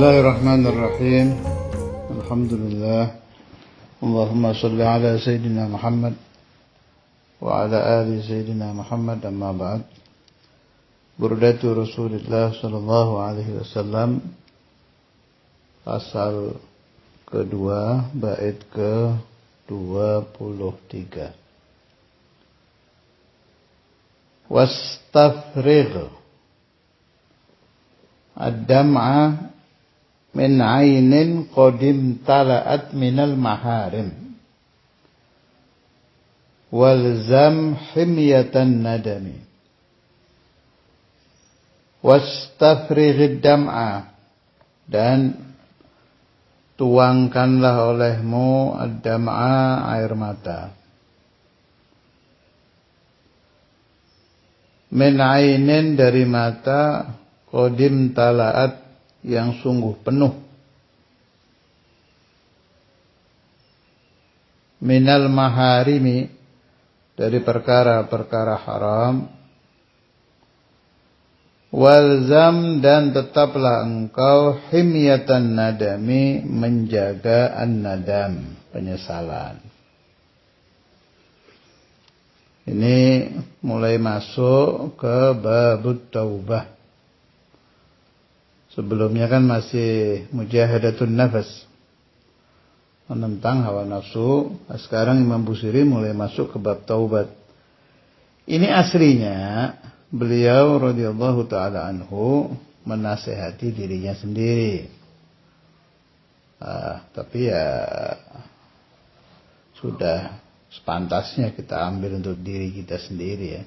Bismillahirrahmanirrahim. Alhamdulillah. Allahumma salli ala Sayyidina Muhammad wa ala ali Sayyidina Muhammad, amma ba'd. Burdatu Rasulullah sallallahu alaihi wasallam, pasal kedua, bait ke-23. Wastafrigh ad-dam'a min 'ainin qadim tala'at minal maharim walzam himyatan nadami. Wastafrigh ad-dam'a, dan tuangkanlah olehmu ad-dam'a, air mata, min 'ainin, dari mata, qadim tala'at, yang sungguh penuh, minal maharimi, dari perkara-perkara haram, walzam, dan tetaplah engkau, himyatan nadami, menjaga an-nadam, penyesalan. Ini mulai masuk ke babut taubah. Sebelumnya kan masih mujahadatun nafas, menentang hawa nafsu. Sekarang Imam Busiri mulai masuk ke bab taubat. Ini aslinya beliau radhiyallahu taala anhu menasehati dirinya sendiri. Tapi ya sudah sepantasnya kita ambil untuk diri kita sendiri ya.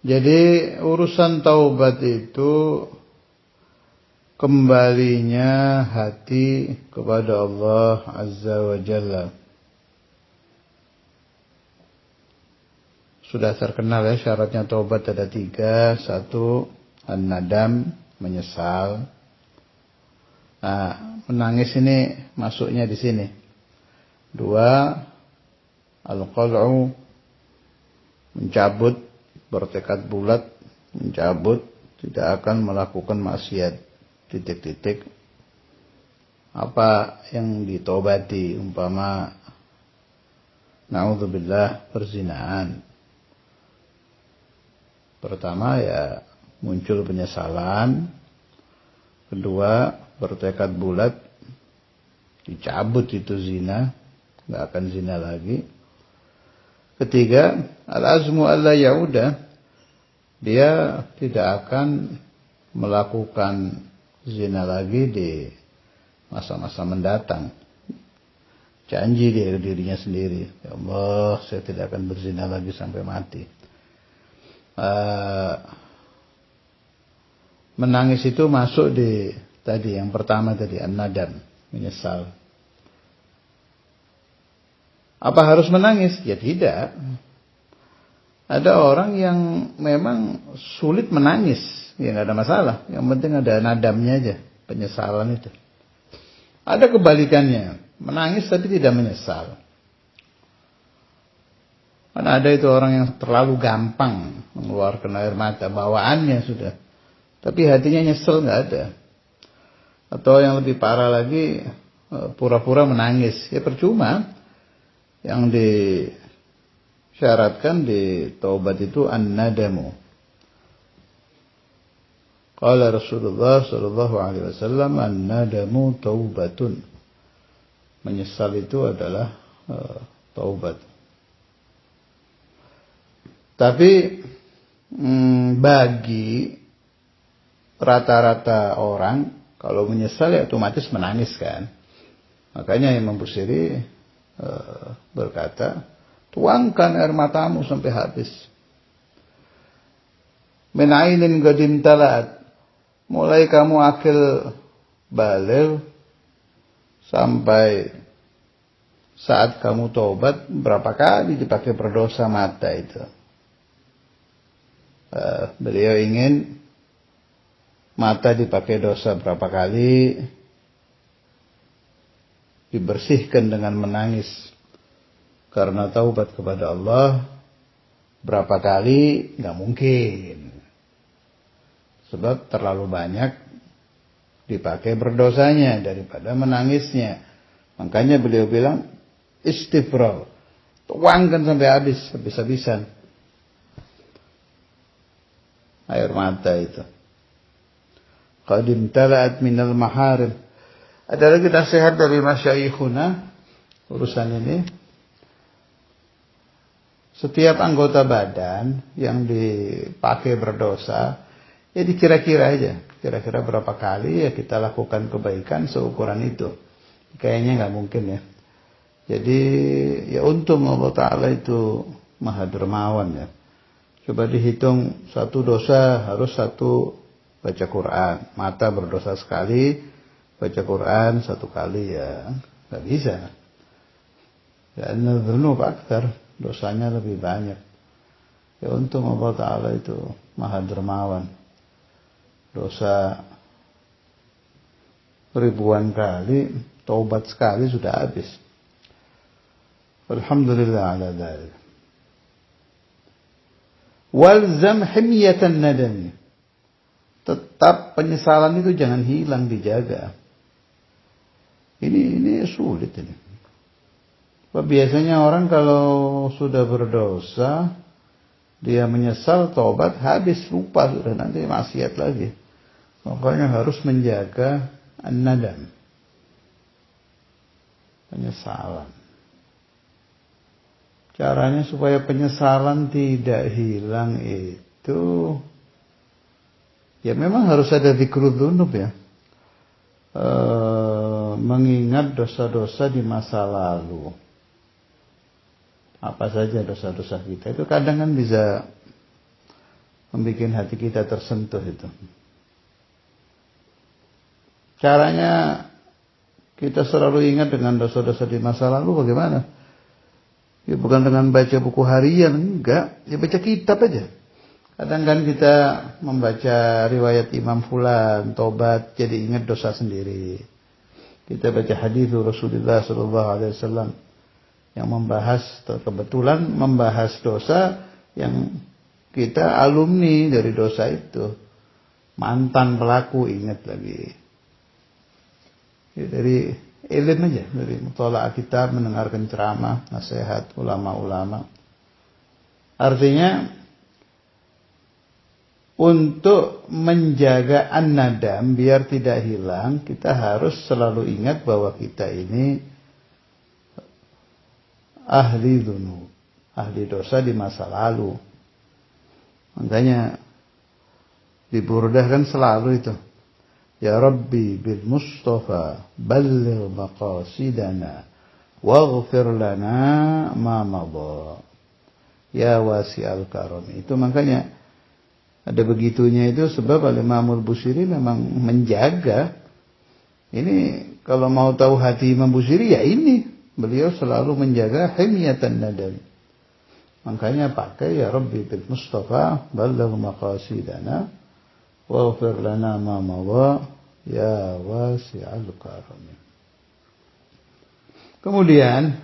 Jadi urusan taubat itu kembalinya hati kepada Allah Azza wa Jalla. Sudah terkenal ya, syaratnya taubat ada 3. 1, an-nadam, menyesal. Nah, menangis ini masuknya di sini. 2, al-qal'u, mencabut, bertekad bulat, mencabut, tidak akan melakukan maksiat. Titik-titik. Apa yang ditobati, umpama na'udzubillah perzinahan. Pertama ya muncul penyesalan. Kedua, bertekad bulat, dicabut itu zina, nggak akan zina lagi. Ketiga, al-azmu alla ya'uda, dia tidak akan melakukan zina lagi di masa-masa mendatang. Janji dia ke dirinya sendiri, ya Allah, saya tidak akan berzina lagi sampai mati. Menangis itu masuk di tadi yang pertama tadi, an-nadam, menyesal. Apa harus menangis? Ya tidak. Ada orang yang memang sulit menangis, ya nggak ada masalah. Yang penting ada nadamnya aja, penyesalan itu. Ada kebalikannya, menangis tapi tidak menyesal. Karena ada itu orang yang terlalu gampang mengeluarkan air mata, bawaannya sudah, tapi hatinya nyesel nggak ada. Atau yang lebih parah lagi, pura-pura menangis, ya percuma. Yang disyaratkan di taubat itu an-nadamu. Qala Rasulullah sallallahu alaihi wasallam, an-nadamu taubatun. Menyesal itu adalah taubat. Tapi bagi rata-rata orang, kalau menyesal ya otomatis menangis kan. Makanya Imam Busiri berkata, tuangkan air matamu sampai habis. Min 'ainin qadim talat, mulai kamu akil baligh sampai saat kamu taubat, berapa kali dipakai berdosa mata itu. Beliau ingin mata dipakai dosa berapa kali, dibersihkan dengan menangis karena taubat kepada Allah. Berapa kali? Nggak mungkin. Sebab terlalu banyak dipakai berdosanya daripada menangisnya. Makanya beliau bilang istifrag, tuangkan sampai habis-habisan air mata itu. Qad imtala'at minal maharim. Ada lagi nasihat dari masyayikhuna urusan ini. Setiap anggota badan yang dipakai berdosa, ya dikira-kira aja. Kira-kira berapa kali ya kita lakukan kebaikan seukuran itu. Kayaknya nggak mungkin ya. Jadi ya untung Allah Ta'ala itu maha dermawan ya. Coba dihitung satu dosa harus satu baca Quran. Mata berdosa sekali, baca Quran satu kali ya. Nggak bisa. Ya dzunub aktsar, dosanya lebih banyak. Ya untung Allah Ta'ala itu maha dermawan. Dosa ribuan kali, taubat sekali sudah habis. Alhamdulillah ala dzalik. Walzam himyatan nadami. Tetap penyesalan itu jangan hilang, dijaga. Ini sulit ini. Biasanya orang kalau sudah berdosa, dia menyesal, taubat, habis, lupa sudah, nanti maksiat lagi. Makanya harus menjaga an-nadam, penyesalan. Caranya supaya penyesalan tidak hilang itu, ya memang harus ada dzikrul dzunub ya. Mengingat dosa-dosa di masa lalu. Apa saja dosa-dosa kita itu kadang kan bisa membuat hati kita tersentuh itu. Caranya kita selalu ingat dengan dosa-dosa di masa lalu bagaimana? Ya bukan dengan baca buku harian, enggak. Ya baca kitab aja. Kadang kan kita membaca riwayat Imam Fulan, tobat, jadi ingat dosa sendiri. Kita baca hadis Rasulullah SAW yang membahas, kebetulan membahas dosa yang kita alumni dari dosa itu. Mantan pelaku ingat lagi. Ya, dari ilmu aja, dari muthala'ah kitab, mendengarkan ceramah, nasihat ulama-ulama. Artinya untuk menjaga an-nadam biar tidak hilang, kita harus selalu ingat bahwa kita ini ahli dzunub, ahli dosa di masa lalu. Makanya di Burdah kan selalu itu, ya Rabbi bil Mustafa balligh maqasidana waghfir lana ma madha ya wasi'al karam. Itu makanya ada begitunya itu sebab Imam Al-Busiri memang menjaga. Ini kalau mau tahu hati Imam Busiri ya ini. Beliau selalu menjaga himyatan nadam. Makanya pakai ya Rabbi bil Mustafa balligh maqasidana waghfir lana ma madha ya wasi'al karam. Kemudian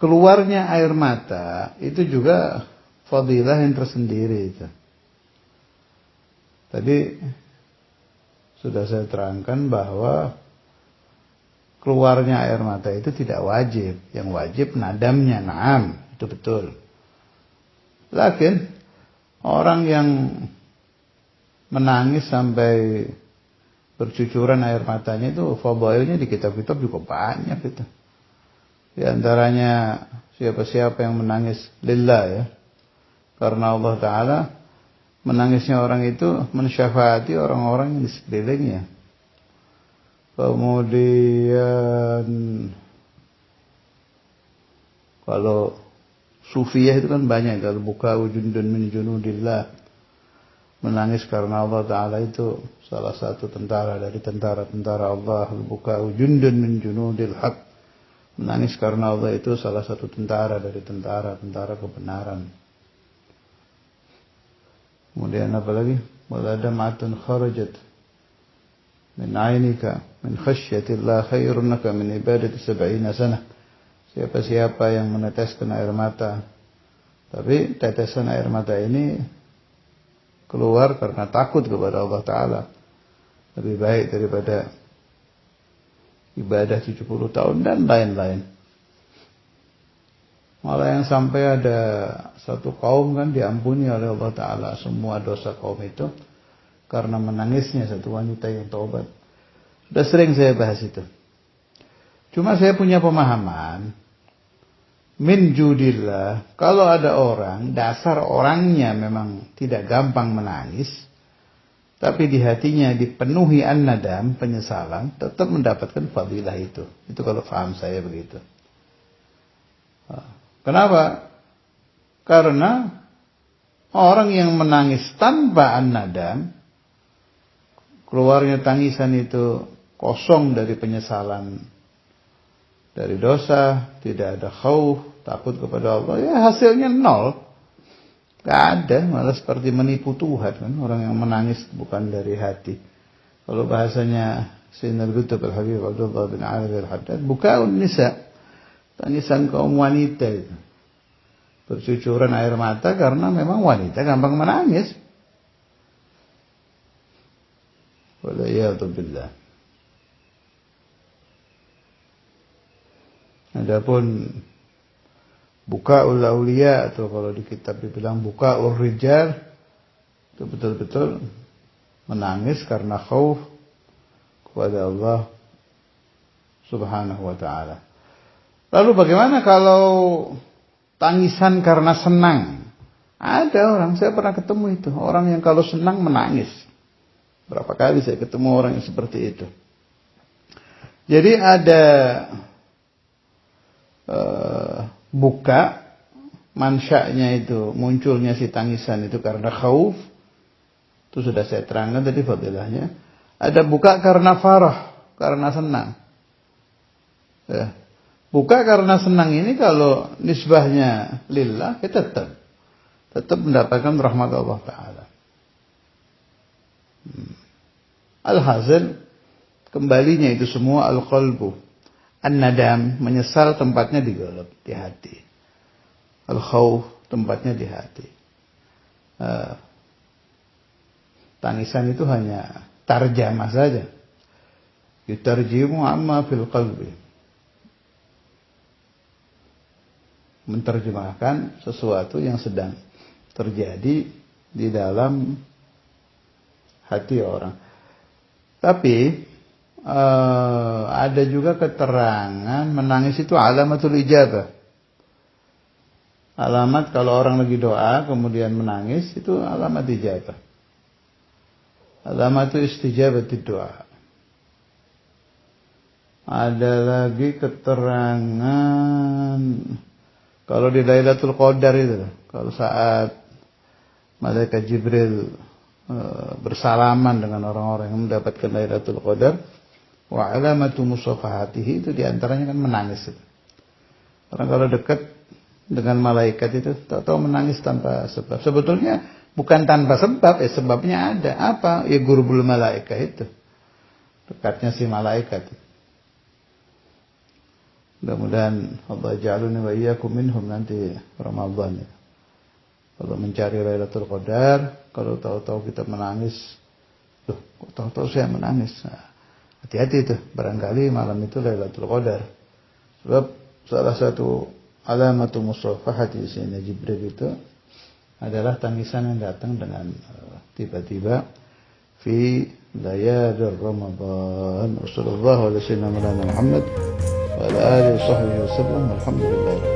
keluarnya air mata itu juga fadilah yang tersendiri itu. Tadi sudah saya terangkan bahwa keluarnya air mata itu tidak wajib. Yang wajib nadamnya, naam, itu betul. Lakin orang yang menangis sampai bercucuran air matanya itu fadailnya di kitab-kitab juga banyak itu. Di antaranya siapa-siapa yang menangis lillah ya. Karena Allah Ta'ala, menangisnya orang itu mensyafaati orang-orang yang di sekelilingnya. Kemudian kalau sufiyah itu kan banyak. Kalau buka wujudun min junudillah, menangis karena Allah Ta'ala itu salah satu tentara dari tentara-tentara Allah. Buka wujudun min junudil haq, menangis karena Allah itu salah satu tentara dari tentara-tentara kebenaran. Kemudian apa lagi? Wala dam'atun kharajat min 'ainika min khasyatillah khairun laka min ibadati 70 sanah. Siapa-siapa yang meneteskan air mata, tapi tetesan air mata ini keluar karena takut kepada Allah Ta'ala. Lebih baik daripada ibadah 70 tahun dan lain-lain. Malah yang sampai ada satu kaum kan diampuni oleh Allah Ta'ala semua dosa kaum itu karena menangisnya satu wanita yang taubat. Sudah sering saya bahas itu. Cuma saya punya pemahaman, min judillah, kalau ada orang, dasar orangnya memang tidak gampang menangis, tapi di hatinya dipenuhi an-nadam, penyesalan, tetap mendapatkan fadilah itu. Itu kalau paham saya begitu. Kenapa? Karena orang yang menangis tanpa an-nadam, keluarnya tangisan itu kosong dari penyesalan, dari dosa, tidak ada khauf, takut kepada Allah, ya hasilnya nol. Gak ada, malah seperti menipu Tuhan kan, orang yang menangis bukan dari hati. Kalau bahasanya Sayyidina Al-Qutb Al-Habib Abdullah bin Ali Al-Haddad, bukaun nisa, tangisan kaum wanita itu. Bercucuran air mata karena memang wanita gampang menangis. Waliyadu billah. Adapun bukaul auliya, atau kalau di kitab dibilang bukaul rijal, itu betul-betul menangis karena khauf kepada Allah Subhanahu wa ta'ala. Lalu bagaimana kalau tangisan karena senang? Ada orang, saya pernah ketemu itu, orang yang kalau senang menangis. Berapa kali saya ketemu orang yang seperti itu. Jadi ada buka, mansya'nya itu munculnya si tangisan itu karena khauf, itu sudah saya terangkan tadi fadilahnya. Ada buka karena farah, karena senang. Ya. Buka karena senang ini kalau nisbahnya lillah, ya tetap mendapatkan rahmat Allah Ta'ala. Al-hasil, kembalinya itu semua al-qalbu. An-nadam, menyesal tempatnya di qalb, di hati. Al-khawf, tempatnya di hati. Tangisan itu hanya tarjamah saja. Yutarjimu amma fil qalbi. Menerjemahkan sesuatu yang sedang terjadi di dalam hati orang. Tapi ada juga keterangan menangis itu alamatul ijabah. Alamat kalau orang lagi doa kemudian menangis, itu alamat ijabah. Alamatul istijabatid doa. Ada lagi keterangan kalau di Lailatul Qadar itu, kalau saat malaikat Jibril bersalaman dengan orang-orang yang mendapatkan Lailatul Qadar, wa alamatu musafahatihi, itu diantaranya kan menangis. Orang kalau dekat dengan malaikat itu tahu menangis tanpa sebab. Sebetulnya bukan tanpa sebab, sebabnya ada. Apa? Ya gurbul malaikat itu. Dekatnya si malaikat. Mudah-mudahan Allah ja'aluni wa iyyakum minhum nanti Ramadan. Kalau mencari Lailatul Qadar, kalau tahu-tahu kita menangis, loh, kok tahu-tahu saya menangis? Nah, hati-hati itu, barangkali malam itu Lailatul Qadar. Sebab salah satu alamatul musafahati di sini Jibril itu adalah tangisan yang datang dengan tiba-tiba fi layalil Ramadan. Wassallallahu alaihi wasallam ala Muhammad wa ala alihi wa sahbihi wasallam. Alhamdulillah.